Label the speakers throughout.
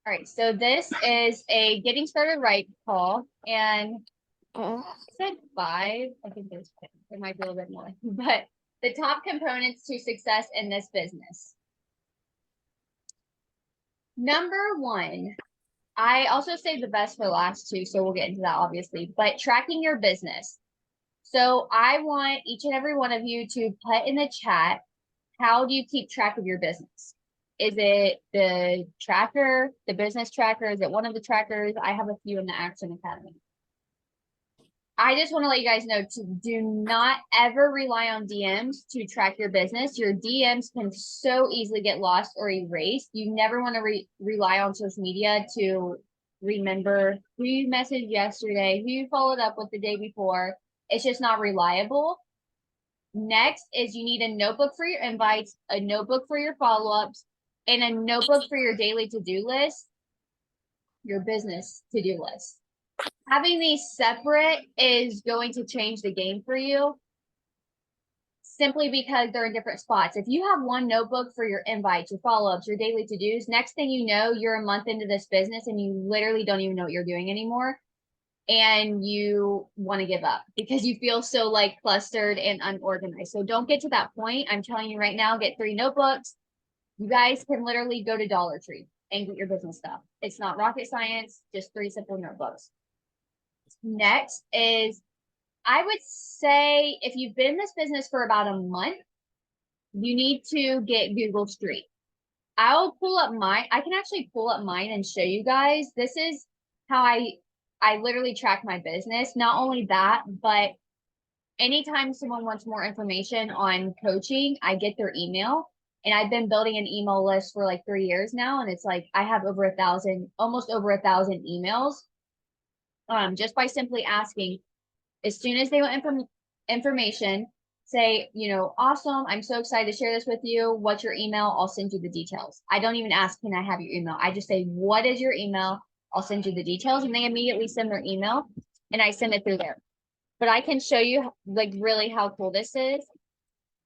Speaker 1: All right, so this is a getting started right call, and I said 5. I think there's 10. There might be a little bit more, but the top components to success in this business. Number 1, I also saved the best for last too, so we'll get into that obviously, but tracking your business. So I want each and every one of you to put in the chat, how do you keep track of your business? Is it the tracker, the business tracker? Is it one of the trackers? I have a few in the Action Academy. I just want to let you guys know to do not ever rely on DMs to track your business. Your DMs can so easily get lost or erased. You never want to rely on social media to remember who you messaged yesterday, who you followed up with the day before. It's just not reliable. Next is you need a notebook for your invites, a notebook for your follow-ups, and a notebook for your daily to-do list, your business to-do list. Having these separate is going to change the game for you simply because they're in different spots. If you have one notebook for your invites, your follow-ups, your daily to-dos, next thing you know, you're a month into this business and you literally don't even know what you're doing anymore. And you want to give up because you feel so like clustered and unorganized. So don't get to that point. I'm telling you right now, get 3 notebooks. You guys can literally go to Dollar Tree and get your business stuff. It's not rocket science, just 3 simple notebooks. Next is, I would say if you've been in this business for about a month, you need to get Google Street. I'll pull up mine. I can actually pull up mine and show you guys. This is how I literally track my business. Not only that, but anytime someone wants more information on coaching, I get their email. And I've been building an email list for like 3 years now. And it's like I have over 1,000, almost over 1,000 emails. Just by simply asking, as soon as they want information, say, awesome, I'm so excited to share this with you. What's your email? I'll send you the details. I don't even ask, can I have your email? I just say, what is your email? I'll send you the details. And they immediately send their email and I send it through there. But I can show you like really how cool this is.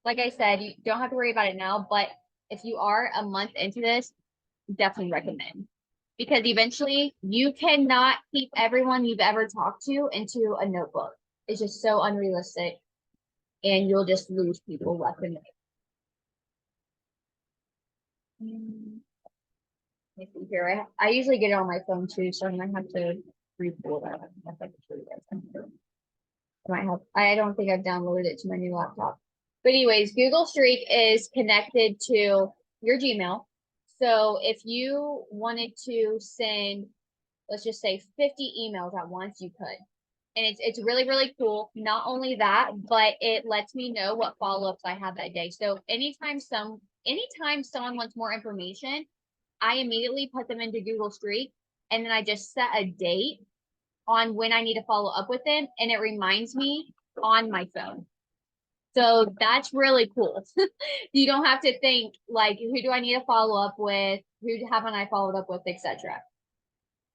Speaker 1: Like I said, you don't have to worry about it now, but if you are a month into this, definitely recommend. Because eventually you cannot keep everyone you've ever talked to into a notebook. It's just so unrealistic. And you'll just lose people left and right. Let me see here. I usually get it on my phone too, so I'm gonna have to re-pull that. I don't think I've downloaded it to my new laptop. But anyways, Google Streak is connected to your Gmail. So if you wanted to send, let's just say 50 emails at once, you could. And it's really, really cool. Not only that, but it lets me know what follow-ups I have that day. So anytime someone wants more information, I immediately put them into Google Streak and then I just set a date on when I need to follow up with them and it reminds me on my phone. So that's really cool. You don't have to think like, who do I need to follow up with? Who haven't I followed up with, etc.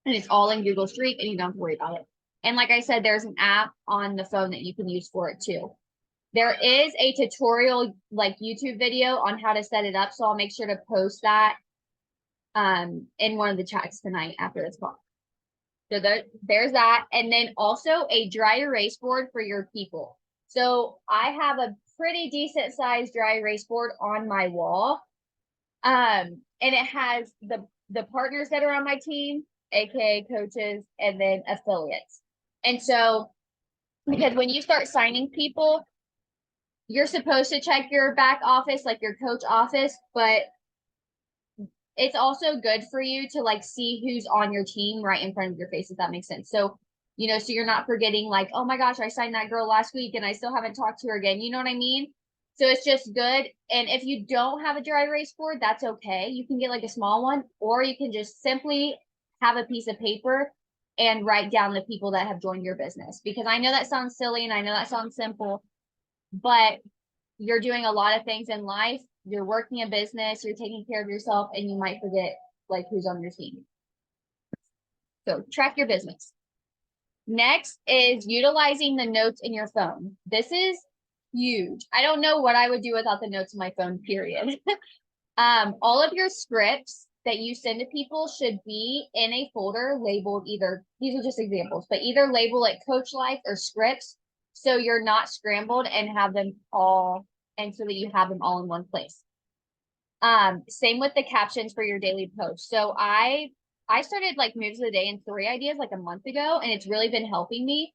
Speaker 1: And it's all in Google Streak and you don't have to worry about it. And like I said, there's an app on the phone that you can use for it too. There is a tutorial like YouTube video on how to set it up. So I'll make sure to post that in one of the chats tonight after this call. So there's that. And then also a dry erase board for your people. So I have a pretty decent sized dry erase board on my wall. And it has the partners that are on my team, aka coaches, and then affiliates. And so, because when you start signing people, you're supposed to check your back office, like your coach office, but it's also good for you to like see who's on your team right in front of your face, if that makes sense. So, so you're not forgetting like, oh my gosh, I signed that girl last week and I still haven't talked to her again. You know what I mean? So it's just good. And if you don't have a dry erase board, that's okay. You can get like a small one, or you can just simply have a piece of paper and write down the people that have joined your business. Because I know that sounds silly and I know that sounds simple, but you're doing a lot of things in life. You're working a business, you're taking care of yourself, and you might forget like who's on your team. So track your business. Next is utilizing the notes in your phone. This is huge. I don't know what I would do without the notes in my phone, period. All of your scripts that you send to people should be in a folder labeled either, these are just examples, but either label it Coach Life or Scripts, so you're not scrambled and have them all, and so that you have them all in one place. Same with the captions for your daily post. So I started like moves of the day and story ideas like a month ago, and it's really been helping me.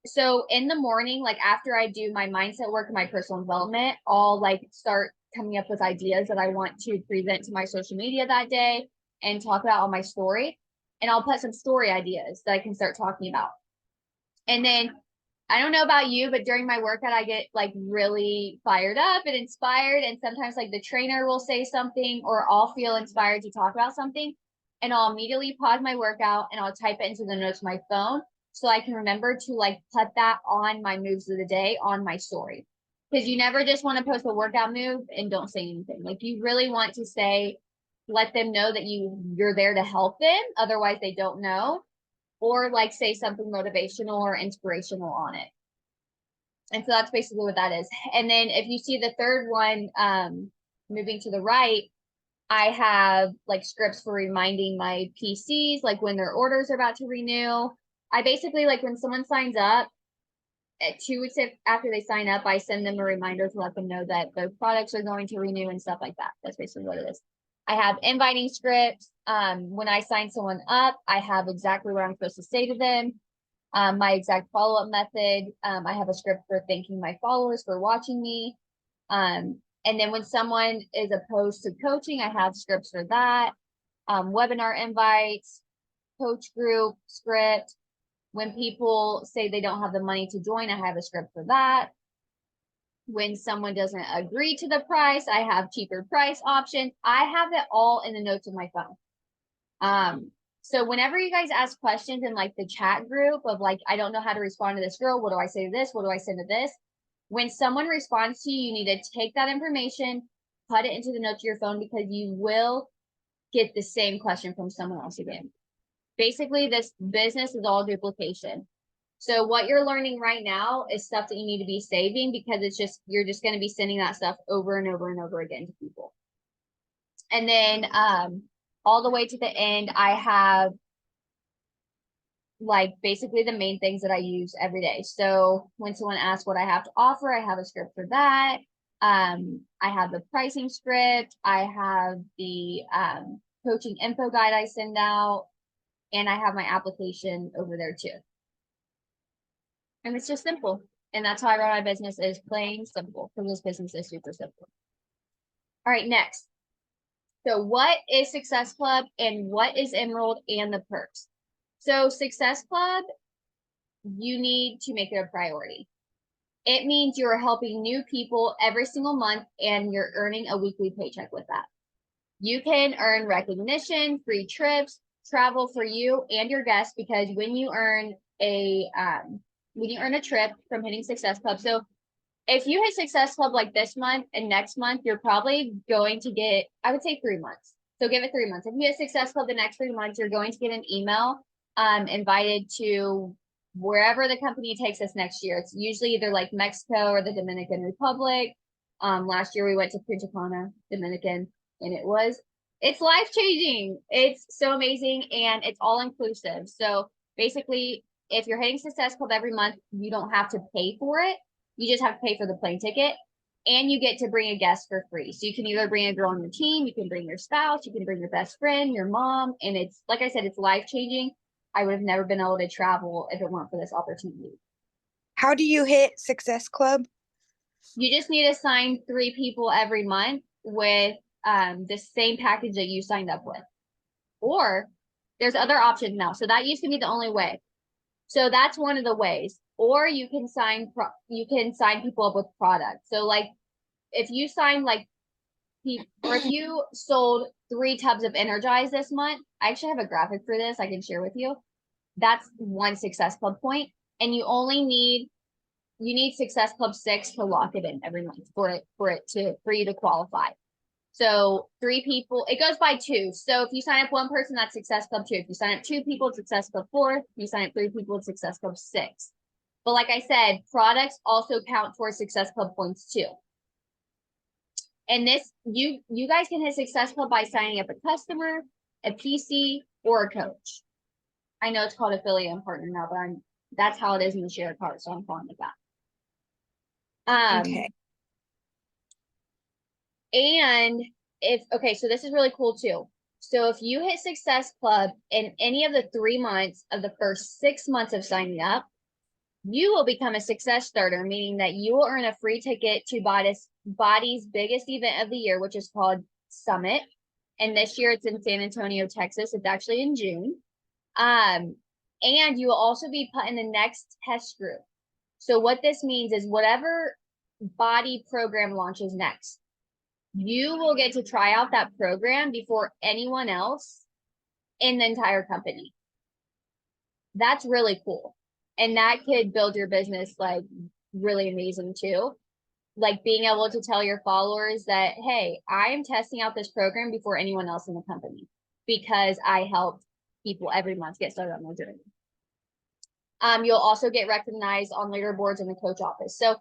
Speaker 1: So in the morning, like after I do my mindset work and my personal development, I'll like start coming up with ideas that I want to present to my social media that day and talk about on my story. And I'll put some story ideas that I can start talking about. And then I don't know about you, but during my workout, I get like really fired up and inspired. And sometimes like the trainer will say something or I'll feel inspired to talk about something. And I'll immediately pause my workout and I'll type it into the notes of my phone so I can remember to like put that on my moves of the day on my story. Because you never just want to post a workout move and don't say anything. Like you really want to say, let them know that you're there to help them. Otherwise, they don't know. Or like say something motivational or inspirational on it. And so that's basically what that is. And then if you see the third one, moving to the right, I have like scripts for reminding my PCs, like when their orders are about to renew. I basically like when someone signs up, at 2 weeks after they sign up, I send them a reminder to let them know that their products are going to renew and stuff like that. That's basically what it is. I have inviting scripts. When I sign someone up, I have exactly what I'm supposed to say to them. My exact follow-up method. I have a script for thanking my followers for watching me. And then when someone is opposed to coaching, I have scripts for that. Webinar invites, coach group script. When people say they don't have the money to join, I have a script for that. When someone doesn't agree to the price, I have cheaper price options. I have it all in the notes of my phone. So whenever you guys ask questions in like the chat group of like, I don't know how to respond to this girl. What do I say to this? What do I send to this? When someone responds to you, you need to take that information, put it into the notes of your phone because you will get the same question from someone else again. Basically, this business is all duplication. So what you're learning right now is stuff that you need to be saving because you're just going to be sending that stuff over and over and over again to people. And then all the way to the end, I have like basically the main things that I use every day. So when someone asks what I have to offer, I have a script for that. I have the pricing script. I have the coaching info guide I send out. And I have my application over there too. And it's just simple. And that's how I run my business is plain simple because this business is super simple. All right, next. So what is Success Club and what is Emerald and the perks? So Success Club, you need to make it a priority. It means you're helping new people every single month and you're earning a weekly paycheck with that. You can earn recognition, free trips, travel for you and your guests because when you earn a trip from hitting Success Club. So if you hit Success Club like this month and next month, you're probably going to get, I would say 3 months. So give it 3 months. If you hit Success Club the next 3 months, you're going to get an email invited to wherever the company takes us next year. It's usually either like Mexico or the Dominican Republic. Last year we went to Punta Cana, Dominican, and it's life-changing. It's so amazing and it's all inclusive. So basically, if you're hitting Success Club every month, you don't have to pay for it. You just have to pay for the plane ticket and you get to bring a guest for free. So you can either bring a girl on your team, you can bring your spouse, you can bring your best friend, your mom. And it's, like I said, it's life-changing. I would have never been able to travel if it weren't for this opportunity.
Speaker 2: How do you hit Success Club?
Speaker 1: You just need to sign 3 people every month with the same package that you signed up with. Or there's other options now. So that used to be the only way. So that's one of the ways. Or you can sign people up with products. So like if you sign like or if you sold 3 tubs of Energize this month, I actually have a graphic for this I can share with you. That's 1 Success Club point, and you need Success Club 6 to lock it in every month for you to qualify. So 3 people, it goes by 2. So if you sign up 1 person, that's Success Club 2. If you sign up 2 people, it's Success Club 4. If you sign up 3 people, it's Success Club 6. But like I said, products also count towards Success Club points too. And this, you guys can hit Success Club by signing up a customer, a PC, or a coach. I know it's called affiliate and partner now, but that's how it is in the share card, so I'm calling it that.
Speaker 2: Okay.
Speaker 1: And okay, so this is really cool too. So if you hit Success Club in any of the 3 months of the first 6 months of signing up, you will become a success starter, meaning that you will earn a free ticket to Body's biggest event of the year, which is called Summit. And this year it's in San Antonio, Texas. It's actually in June. And you will also be put in the next test group. So what this means is whatever Body program launches next, you will get to try out that program before anyone else in the entire company. That's really cool. And that could build your business like really amazing too. Like being able to tell your followers that, hey, I am testing out this program before anyone else in the company because I helped people every month get started on their journey. You'll also get recognized on leaderboards in the coach office. So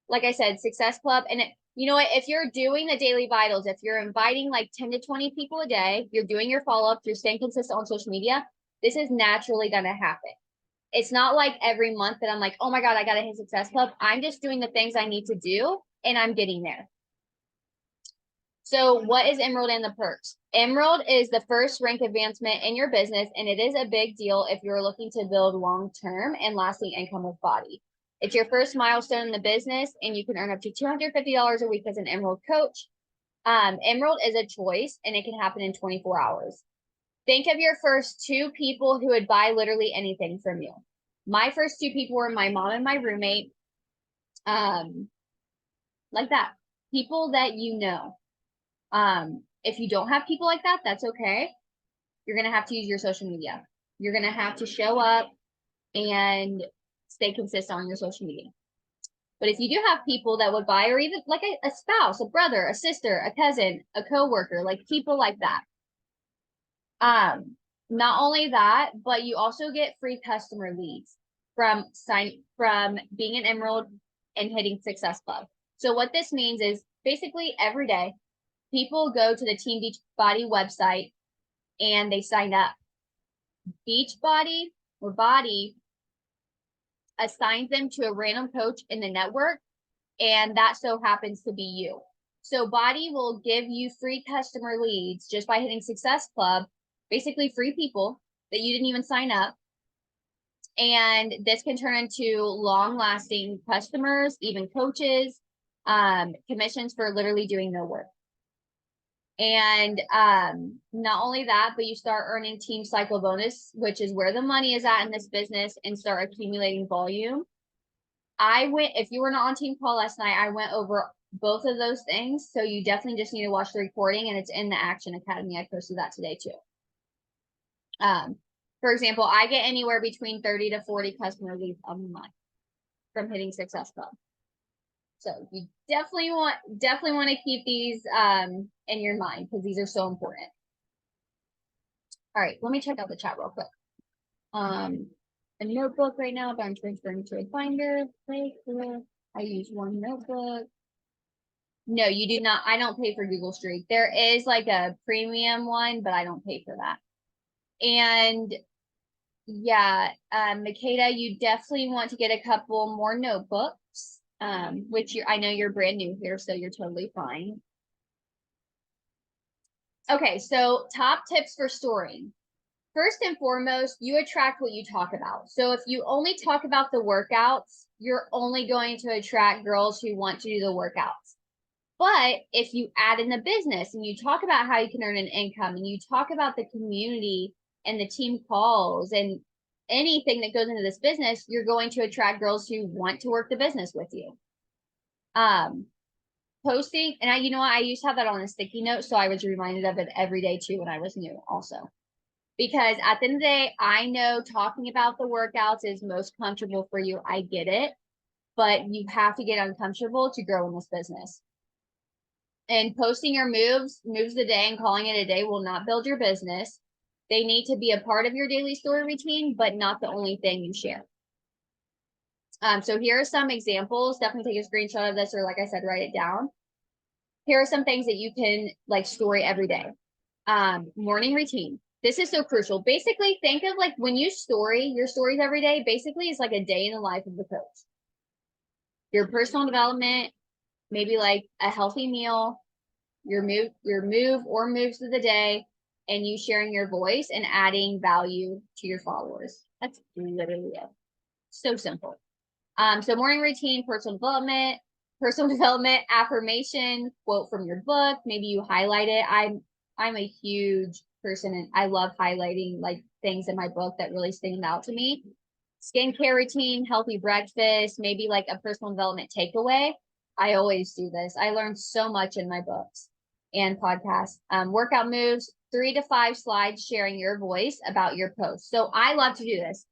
Speaker 1: like I said, Success Club. And you know what, if you're doing the daily vitals, if you're inviting like 10 to 20 people a day, you're doing your follow-up, you're staying consistent on social media, this is naturally going to happen. It's not like every month that I'm like, oh my God, I got to hit Success Club. I'm just doing the things I need to do and I'm getting there. So what is Emerald and the perks? Emerald is the first rank advancement in your business, and it is a big deal if you're looking to build long-term and lasting income with Body. It's your first milestone in the business, and you can earn up to $250 a week as an Emerald coach. Emerald is a choice, and it can happen in 24 hours. Think of your first 2 people who would buy literally anything from you. My first 2 people were my mom and my roommate. Like that. People that you know. If you don't have people like that, that's okay. You're going to have to use your social media. You're going to have to show up and stay consistent on your social media. But if you do have people that would buy, or even like a spouse, a brother, a sister, a cousin, a coworker, like people like that. Not only that, but you also get free customer leads from being an Emerald and hitting Success Club. So what this means is basically every day, people go to the Team Beachbody website and they sign up. Beachbody or Body assigns them to a random coach in the network, and that so happens to be you. So Body will give you free customer leads just by hitting Success Club, basically free people that you didn't even sign up. And this can turn into long-lasting customers, even coaches, commissions for literally doing no work. And not only that, but you start earning team cycle bonus, which is where the money is at in this business, and start accumulating volume. If you were not on team call last night, I went over both of those things. So you definitely just need to watch the recording, and it's in the Action Academy. I posted that today too. For example, I get anywhere between 30 to 40 customer leads a month from hitting Success Club. So you definitely want to keep these in your mind because these are so important. All right, let me check out the chat real quick. A notebook right now, but I'm transferring to a binder. I use one notebook. No, you do not. I don't pay for Google Streak. There is like a premium one, but I don't pay for that. And yeah, Makeda, you definitely want to get a couple more notebooks. Which I know you're brand new here, so you're totally fine. Okay, so top tips for storing. First and foremost, you attract what you talk about. So if you only talk about the workouts, you're only going to attract girls who want to do the workouts. But if you add in the business and you talk about how you can earn an income and you talk about the community and the team calls and anything that goes into this business, you're going to attract girls who want to work the business with you. Posting, and you know what, I used to have that on a sticky note, so I was reminded of it every day too when I was new also. Because at the end of the day, I know talking about the workouts is most comfortable for you. I get it, but you have to get uncomfortable to grow in this business. And posting your moves of the day and calling it a day will not build your business. They need to be a part of your daily story routine, but not the only thing you share. So here are some examples. Definitely take a screenshot of this, or like I said, write it down. here are some things that you can like story every day. Morning routine. This is so crucial. Basically, think of like when you story your stories every day, basically it's like a day in the life of the coach. Your personal development, maybe like a healthy meal, your move or moves of the day, and you sharing your voice and adding value to your followers. That's literally it. So simple. So morning routine, personal development, affirmation, quote from your book. Maybe you highlight it. I'm a huge person and I love highlighting like things in my book that really stand out to me. Skincare routine, healthy breakfast, maybe like a personal development takeaway. I always do this. I learned so much in my books and podcasts. Workout moves, 3 to 5 slides sharing your voice about your post. So I love to do this.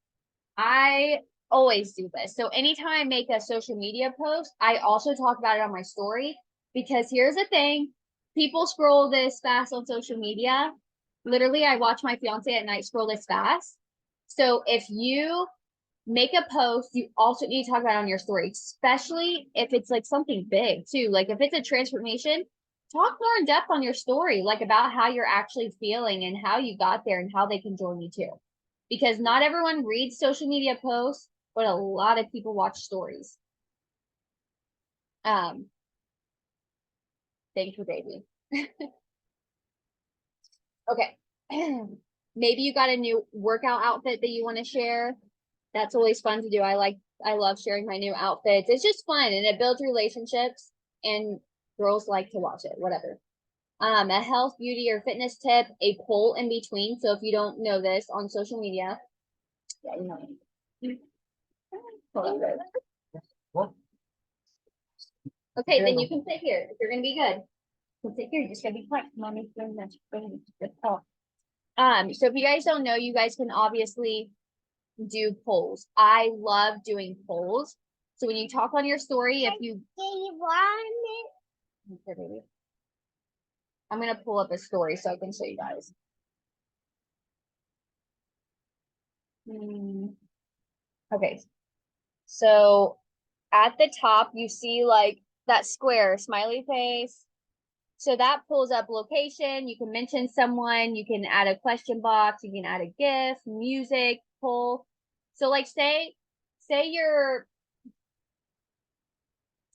Speaker 1: I always do this. So anytime I make a social media post, I also talk about it on my story because here's the thing. People scroll this fast on social media. Literally, I watch my fiance at night scroll this fast. So if you make a post, you also need to talk about it on your story, especially if it's like something big too. Like if it's a transformation, talk more in depth on your story, like about how you're actually feeling and how you got there and how they can join you too. Because not everyone reads social media posts, but a lot of people watch stories. Thank you, baby. Okay. Maybe you got a new workout outfit that you want to share. That's always fun to do. I love sharing my new outfits. It's just fun and it builds relationships and girls like to watch it, whatever. A health, beauty, or fitness tip, a poll in between. So if you don't know this on social media, yeah, you know. Hold on, guys. Okay, then you can sit here if you're gonna be good. You can sit here, you just gotta be quiet. Mommy's doing this. So if you guys don't know, you guys can obviously do polls. I love doing polls. So when you talk on your story, if you I'm gonna pull up a story so I can show you guys. Okay, so at the top you see like that square smiley face. So that pulls up location. You can mention someone, you can add a question box, you can add a GIF, music, poll. So like say you're,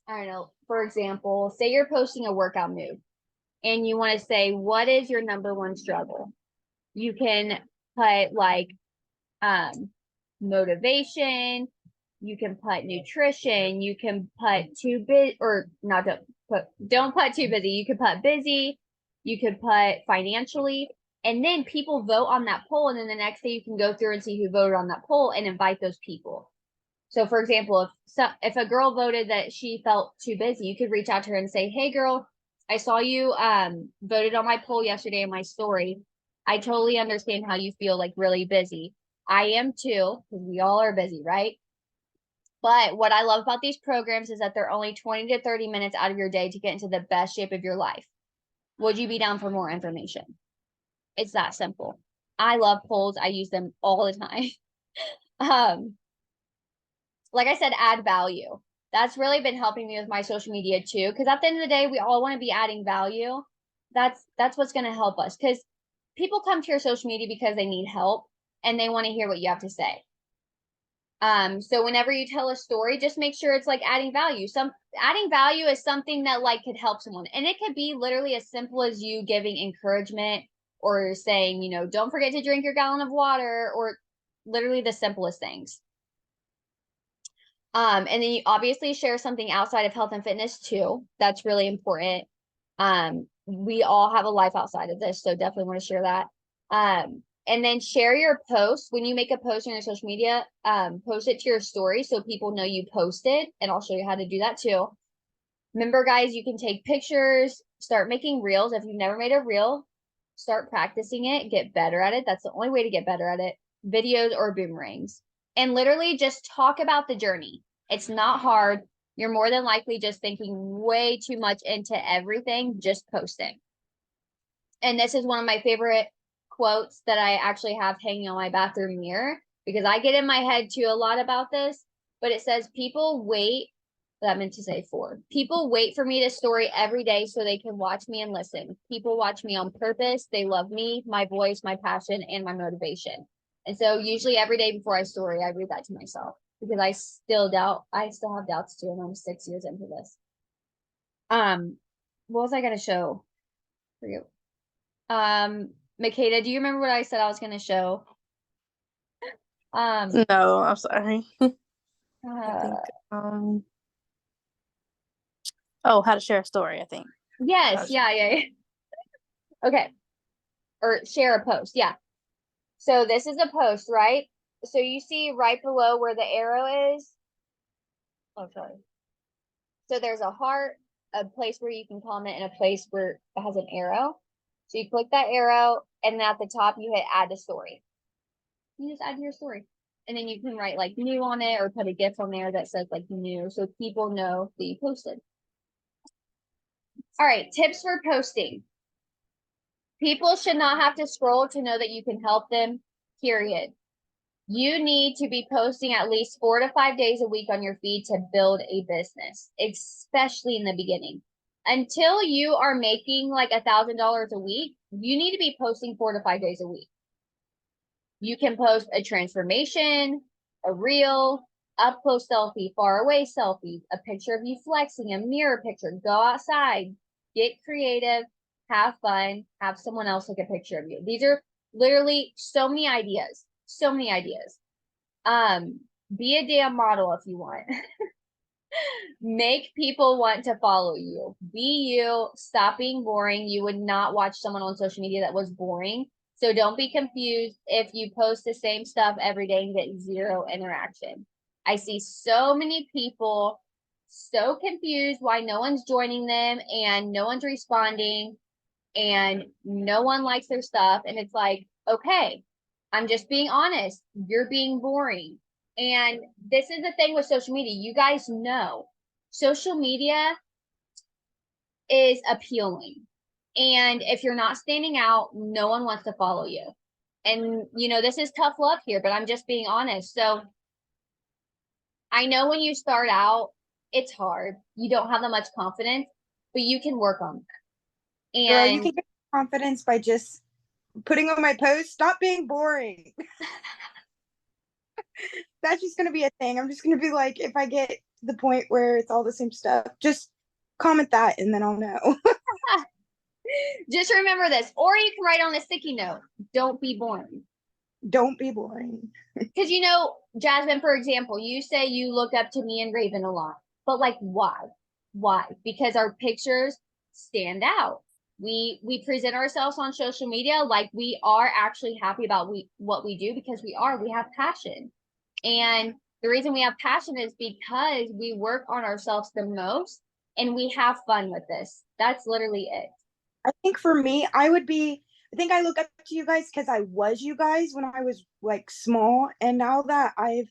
Speaker 1: I don't know, for example, say you're posting a workout move and you want to say, what is your number one struggle? You can put like motivation, you can put nutrition, you can put too big or not to put, don't put too busy. You could put busy, you could put financially, and then people vote on that poll. And then the next day you can go through and see who voted on that poll and invite those people. So for example, if a girl voted that she felt too busy, you could reach out to her and say, hey girl, I saw you voted on my poll yesterday in my story. I totally understand how you feel like really busy. I am too, because we all are busy, right? But what I love about these programs is that they're only 20 to 30 minutes out of your day to get into the best shape of your life. Would you be down for more information? It's that simple. I love polls. I use them all the time. Like I said, add value. That's really been helping me with my social media too. Because at the end of the day, we all want to be adding value. That's what's going to help us. Because people come to your social media because they need help and they want to hear what you have to say. So whenever you tell a story, just make sure it's like adding value. Adding value is something that like could help someone. And it could be literally as simple as you giving encouragement or saying, you know, don't forget to drink your gallon of water, or literally the simplest things. And then you obviously share something outside of health and fitness too. That's really important. We all have a life outside of this, so definitely want to share that. And then share your post. When you make a post on your social media, post it to your story so people know you posted, and I'll show you how to do that too. Remember, guys, you can take pictures, start making reels. If you've never made a reel, start practicing it, get better at it. That's the only way to get better at it. Videos or boomerangs. And literally just talk about the journey. It's not hard. You're more than likely just thinking way too much into everything, just posting. And this is one of my favorite quotes that I actually have hanging on my bathroom mirror because I get in my head too a lot about this, but it says people wait That meant to say 4. People wait for me to story every day so they can watch me and listen. People watch me on purpose. They love me, my voice, my passion, and my motivation. And so usually every day before I story, I read that to myself because I still have doubts too, and I'm 6 years into this. What was I gonna show for you? Makeda, do you remember what I said I was gonna show?
Speaker 3: No, I'm sorry. I think
Speaker 1: Uh,
Speaker 3: oh, how to share a story, I think.
Speaker 1: yes, yeah. Okay. Or share a post, yeah. So this is a post, right? So you see right below where the arrow is. Oh, sorry. So there's a heart, a place where you can comment, and a place where it has an arrow. So you click that arrow, and at the top you hit add to story. You just add to your story. And then you can write like new on it or put a GIF on there that says like new so people know that you posted. All right, tips for posting. People should not have to scroll to know that you can help them, period. You need to be posting at least 4 to 5 days a week on your feed to build a business, especially in the beginning. Until you are making like $1,000 a week, you need to be posting 4 to 5 days a week. You can post a transformation, a reel, up close selfie, far away selfie, a picture of you flexing, a mirror picture, go outside, get creative, have fun, have someone else take a picture of you. These are literally so many ideas. So many ideas. Be a damn model if you want. Make people want to follow you. Be you. Stop being boring. You would not watch someone on social media that was boring. So don't be confused if you post the same stuff every day and get 0 interaction. I see so many people so confused why no one's joining them and no one's responding and no one likes their stuff. And it's like, okay, I'm just being honest. You're being boring. And this is the thing with social media. You guys know social media is appealing. And if you're not standing out, no one wants to follow you. And, this is tough love here, but I'm just being honest. So I know when you start out, it's hard. You don't have that much confidence, but you can work on that.
Speaker 2: Girl, you
Speaker 1: And
Speaker 2: can get confidence by just putting on my post, stop being boring. That's just gonna be a thing. I'm just gonna be like, if I get to the point where it's all the same stuff, just comment that and then I'll know.
Speaker 1: just remember this, or you can write on a sticky note, don't be boring.
Speaker 2: Don't be boring.
Speaker 1: Because, Jasmine, for example, you say you look up to me and Raven a lot, but like, why? Why? Because our pictures stand out. We present ourselves on social media like we are actually happy about what we do because we have passion. And the reason we have passion is because we work on ourselves the most and we have fun with this. That's literally it.
Speaker 2: I think for me, I think I look up to you guys because I was you guys when I was like small. And now that I've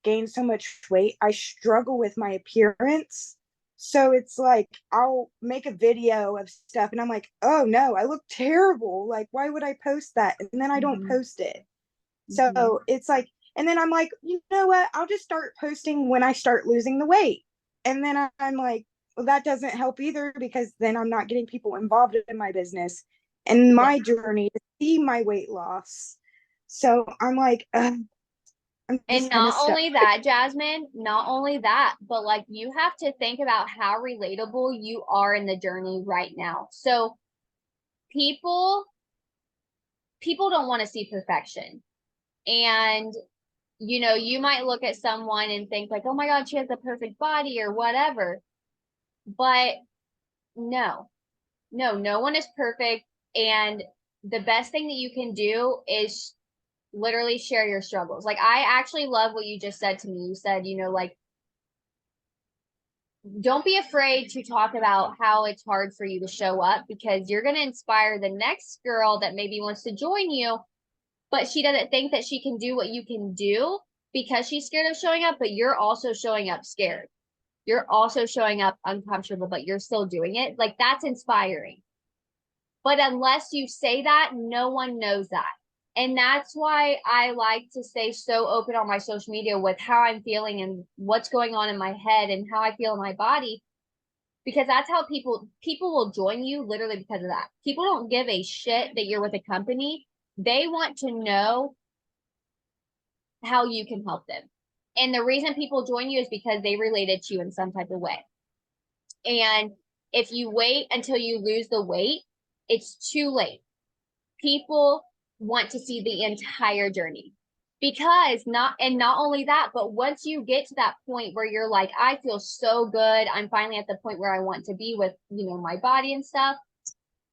Speaker 2: gained so much weight, I struggle with my appearance. So it's like I'll make a video of stuff and I'm like, oh no, I look terrible. Like, why would I post that? And then I don't post it. So it's like, and then I'm like, you know what? I'll just start posting when I start losing the weight. And then I'm like, well, that doesn't help either because then I'm not getting people involved in my business and my journey to see my weight loss. So I'm like,
Speaker 1: and not only that, Jasmine, not only that, but like you have to think about how relatable you are in the journey right now. So people don't want to see perfection. And you might look at someone and think like, oh my God, she has the perfect body or whatever. But no one is perfect. And the best thing that you can do is literally share your struggles. Like, I actually love what you just said to me. You said, like, don't be afraid to talk about how it's hard for you to show up because you're going to inspire the next girl that maybe wants to join you, but she doesn't think that she can do what you can do because she's scared of showing up, but you're also showing up scared. You're also showing up uncomfortable, but you're still doing it. Like, that's inspiring. But unless you say that, no one knows that. And that's why I like to stay so open on my social media with how I'm feeling and what's going on in my head and how I feel in my body, because that's how people will join you literally because of that. People don't give a shit that you're with a company. They want to know how you can help them. And the reason people join you is because they related to you in some type of way. And if you wait until you lose the weight, it's too late. People want to see the entire journey, because not only that, but once you get to that point where you're like, I feel so good, I'm finally at the point where I want to be with, my body and stuff,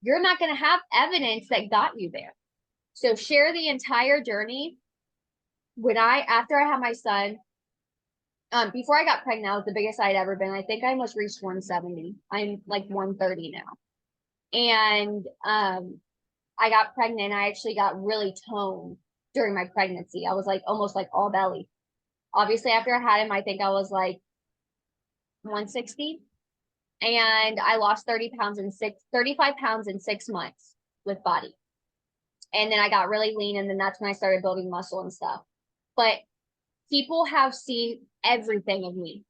Speaker 1: you're not going to have evidence that got you there. So share the entire journey. After I had my son, before I got pregnant, I was the biggest I'd ever been. I think I almost reached 170. I'm like 130 now. And I got pregnant. I actually got really toned during my pregnancy. I was like almost like all belly. Obviously, after I had him, I think I was like 160. And I lost 35 pounds in 6 months with body. And then I got really lean, and then that's when I started building muscle and stuff. But people have seen everything of me.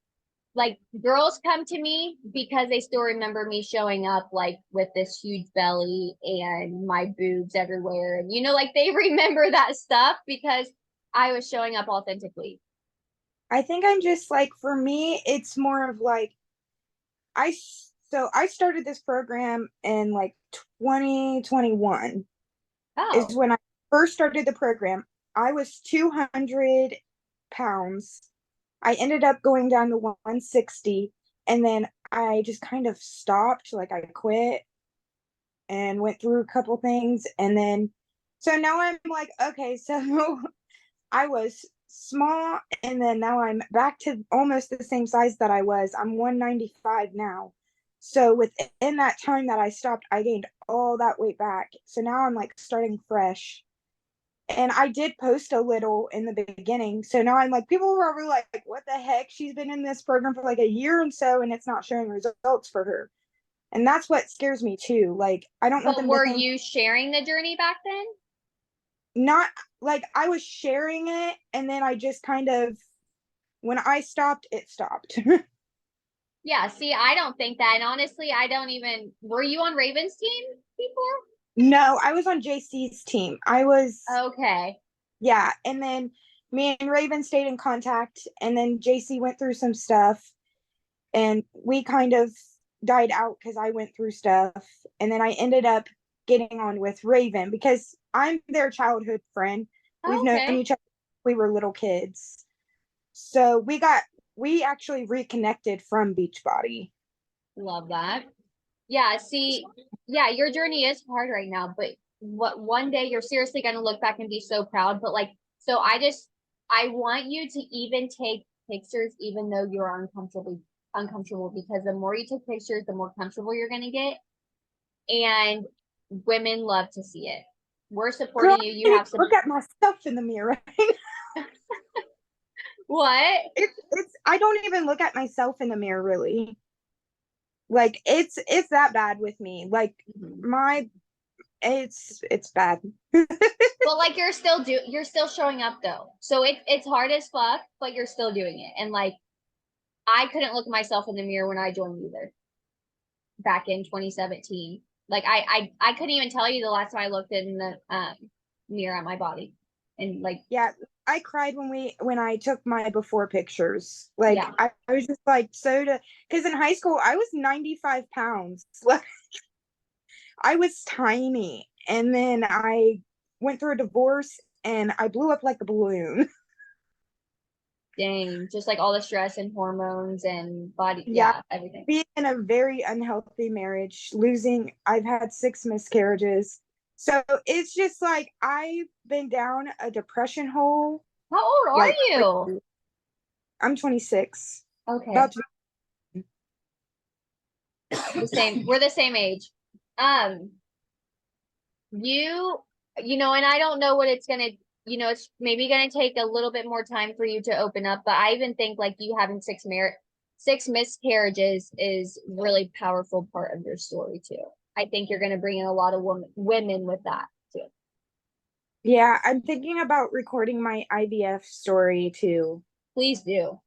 Speaker 1: Like, girls come to me because they still remember me showing up like with this huge belly and my boobs everywhere. And like they remember that stuff because I was showing up authentically.
Speaker 2: I think I'm just like, for me, it's more of like, I started this program in like 2021 is when I first started the program. I was 200 pounds. I ended up going down to 160, and then I just kind of stopped, like I quit and went through a couple things, and then so now I'm like, okay, so I was small, and then now I'm back to almost the same size that I was. I'm 195 now. So within that time that I stopped, I gained all that weight back. So now I'm like starting fresh. And I did post a little in the beginning. So now I'm like, people were probably like, what the heck? She's been in this program for like a year and so, and it's not showing results for her. And that's what scares me too. Like, I don't want them
Speaker 1: were
Speaker 2: to think,
Speaker 1: you sharing the journey back then?
Speaker 2: not like I was sharing it, and then I just kind of, when I stopped, it stopped.
Speaker 1: Yeah, see, I don't think that. And honestly, I don't even, were you on Raven's team before?
Speaker 2: No, I was on JC's team. I was,
Speaker 1: okay.
Speaker 2: Yeah. And then me and Raven stayed in contact, and then JC went through some stuff, and we kind of died out because I went through stuff. And then I ended up getting on with Raven because I'm their childhood friend. We've known each other since we were little kids. So we actually reconnected from Beachbody.
Speaker 1: Love that. Yeah, see, yeah, your journey is hard right now, but one day you're seriously going to look back and be so proud. But like, so I want you to even take pictures, even though you're uncomfortable, because the more you take pictures, the more comfortable you're going to get. And women love to see it. We're supporting
Speaker 2: Girl,
Speaker 1: you. You have some.
Speaker 2: Look at myself in the mirror.
Speaker 1: What?
Speaker 2: It's I don't even look at myself in the mirror really. Like it's that bad with me. Like it's bad.
Speaker 1: But like you're still showing up though. So it's hard as fuck, but you're still doing it. And like I couldn't look myself in the mirror when I joined either. Back in 2017. Like I couldn't even tell you the last time I looked in the mirror at my body. And like,
Speaker 2: yeah, I cried when I took my before pictures. Like I was just like because in high school I was 95 pounds. Like I was tiny, and then I went through a divorce and I blew up like a balloon.
Speaker 1: dang, just like all the stress and hormones and body, everything.
Speaker 2: Being in a very unhealthy marriage, I've had 6 miscarriages. So it's just like I've been down a depression hole.
Speaker 1: How old are you?
Speaker 2: I'm 26.
Speaker 1: Okay.
Speaker 2: About
Speaker 1: the same. We're the same age. And I don't know what it's gonna, it's maybe gonna take a little bit more time for you to open up, but I even think like you having 6 miscarriages is really powerful part of your story too. I think you're gonna bring in a lot of women with that too.
Speaker 2: Yeah, I'm thinking about recording my IVF story too,
Speaker 1: Please do.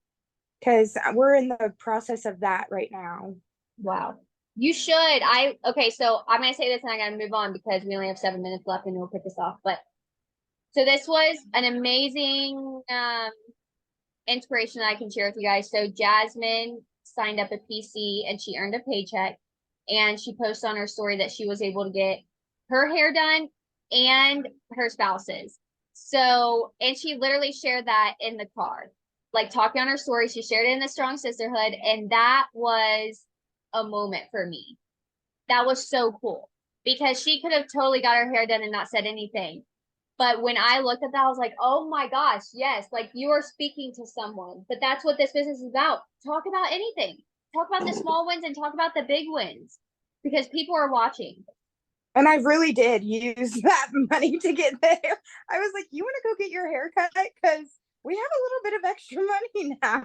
Speaker 2: because we're in the process of that right now.
Speaker 1: Wow. You should. Okay, so I'm gonna say this and I gotta move on because we only have 7 minutes left and we'll pick this off. But so this was an amazing inspiration that I can share with you guys. So Jasmine signed up a PC and she earned a paycheck, and she posted on her story that she was able to get her hair done and her spouse's. So, and she literally shared that in the car, like talking on her story. She shared it in the Strong Sisterhood, and that was a moment for me. That was so cool because she could have totally got her hair done and not said anything. But when I looked at that, I was like, oh my gosh, yes, like you are speaking to someone. But that's what this business is about. Talk about anything. Talk about the small wins and talk about the big wins because people are watching.
Speaker 2: And I really did use that money to get there. I was like, you want to go get your hair cut? Because we have a little bit of extra money now.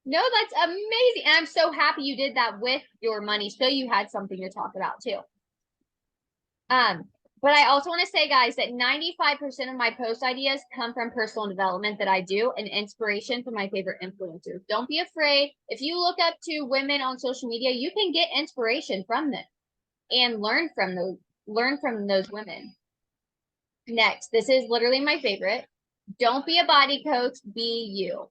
Speaker 1: No, that's amazing. And I'm so happy you did that with your money so you had something to talk about too. But I also want to say, guys, that 95% of my post ideas come from personal development that I do and inspiration from my favorite influencers. Don't be afraid. If you look up to women on social media, you can get inspiration from them and learn from those women. Next, this is literally my favorite. Don't be a body coach, be you.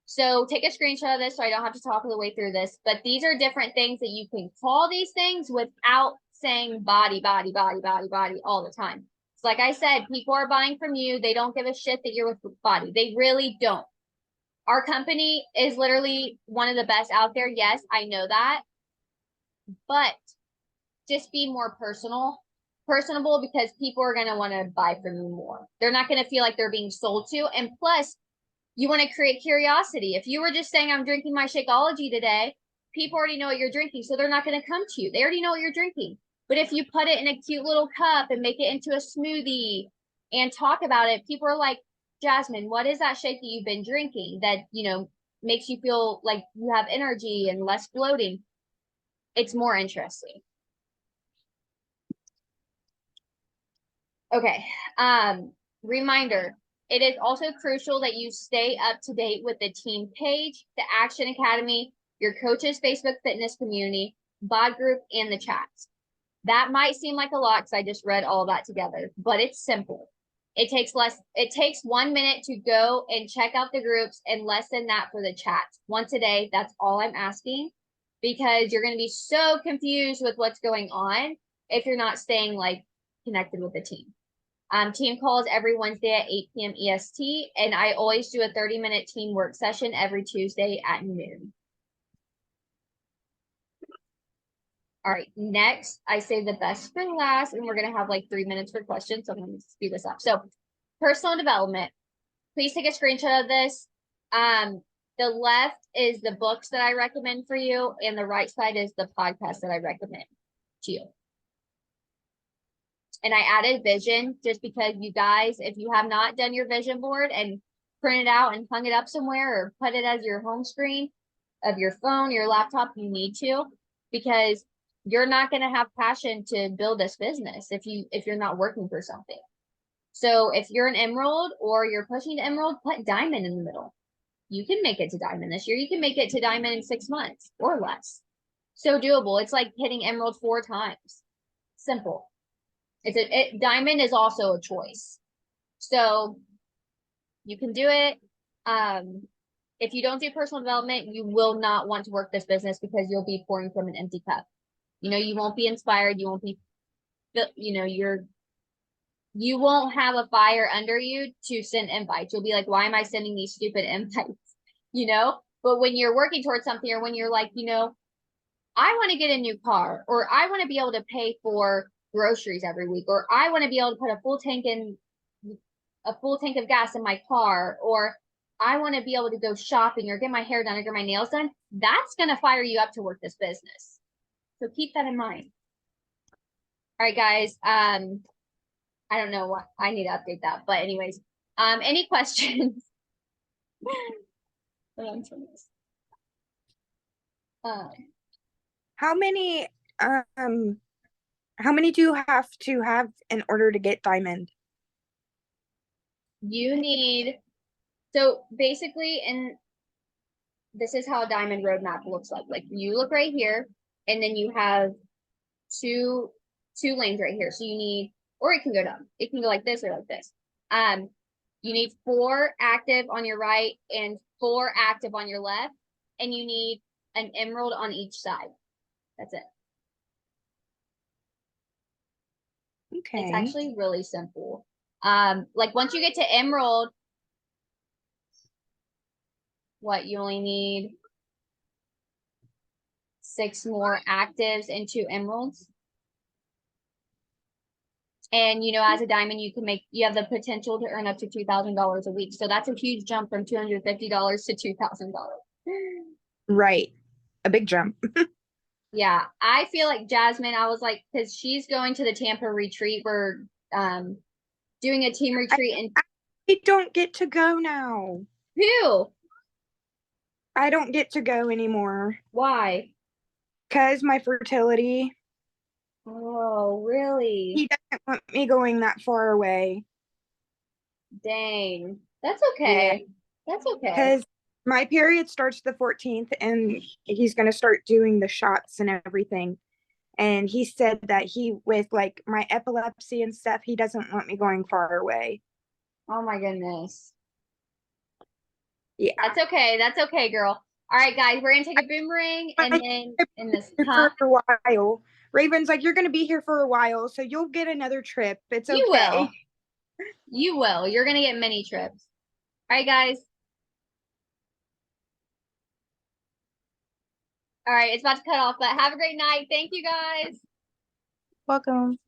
Speaker 1: So take a screenshot of this so I don't have to talk all the way through this. But these are different things that you can call these things without saying body, body, body, body, body all the time. So like I said, people are buying from you. They don't give a shit that you're with body. They really don't. Our company is literally one of the best out there. Yes, I know that. But just be more personable because people are going to want to buy from you more. They're not going to feel like they're being sold to. And plus, you want to create curiosity. If you were just saying, I'm drinking my Shakeology today, people already know what you're drinking, so they're not going to come to you. They already know what you're drinking. But if you put it in a cute little cup and make it into a smoothie and talk about it, people are like, Jasmine, what is that shake that you've been drinking that, makes you feel like you have energy and less bloating? It's more interesting. Okay. Reminder, it is also crucial that you stay up to date with the team page, the Action Academy, your coach's Facebook fitness community, bod group, and the chats. That might seem like a lot because I just read all that together, but it's simple. It takes 1 minute to go and check out the groups and less than that for the chats. Once a day, that's all I'm asking because you're going to be so confused with what's going on if you're not staying connected with the team. Team calls every Wednesday at 8 p.m. EST, and I always do a 30-minute team work session every Tuesday at noon. All right, next, I say the best for last, and we're going to have 3 minutes for questions, so I'm going to speed this up. So, personal development. Please take a screenshot of this. The left is the books that I recommend for you, and the right side is the podcast that I recommend to you. And I added vision just because you guys, if you have not done your vision board and printed out and hung it up somewhere or put it as your home screen of your phone, your laptop, you need to, because you're not going to have passion to build this business if you're not working for something. So if you're an emerald or you're pushing to emerald, put diamond in the middle. You can make it to diamond this year. You can make it to diamond in 6 months or less. So doable. It's like hitting emerald 4 times. Simple. Diamond is also a choice. So you can do it. If you don't do personal development, you will not want to work this business because you'll be pouring from an empty cup. You won't be inspired. You won't be, you won't have a fire under you to send invites. You'll be like, why am I sending these stupid invites? But when you're working towards something or when you're like, I want to get a new car, or I want to be able to pay for groceries every week, or I want to be able to put a full tank of gas in my car, or I want to be able to go shopping or get my hair done or get my nails done. That's going to fire you up to work this business. So keep that in mind. All right, guys. I don't know what I need to update that, but anyways, any questions?
Speaker 2: How many how many do you have to have in order to get diamond?
Speaker 1: you need, so basically, and this is how a diamond roadmap looks like. Like you look right here, and then you have two lanes right here. So you need, or it can go down. It can go like this or like this. You need 4 active on your right and 4 active on your left, and you need an emerald on each side. That's it.
Speaker 2: Okay.
Speaker 1: It's actually really simple. Like once you get to emerald, what you only need 6 more actives and 2 emeralds. And you know, as a diamond, you have the potential to earn up to $2,000 a week. So that's a huge jump from $250 to $2,000.
Speaker 2: Right. A big jump.
Speaker 1: Yeah, I feel like Jasmine, I was like, because she's going to the Tampa retreat. We're doing a team retreat, and
Speaker 2: I don't get to go now.
Speaker 1: who?
Speaker 2: I don't get to go anymore.
Speaker 1: Why?
Speaker 2: Because my fertility.
Speaker 1: Oh, really?
Speaker 2: He doesn't want me going that far away.
Speaker 1: Dang. That's okay. That's okay.
Speaker 2: Because my period starts the 14th and he's going to start doing the shots and everything. And he said that with like my epilepsy and stuff, he doesn't want me going far away.
Speaker 1: Oh my goodness.
Speaker 2: Yeah.
Speaker 1: That's okay. That's okay, girl. All right, guys, we're gonna take a boomerang and then in this
Speaker 2: for a while. Raven's like, you're going to be here for a while, so you'll get another trip. It's okay.
Speaker 1: You will. You will. You're gonna get many trips. All right, guys. All right, it's about to cut off, but have a great night. Thank you, guys.
Speaker 3: Welcome.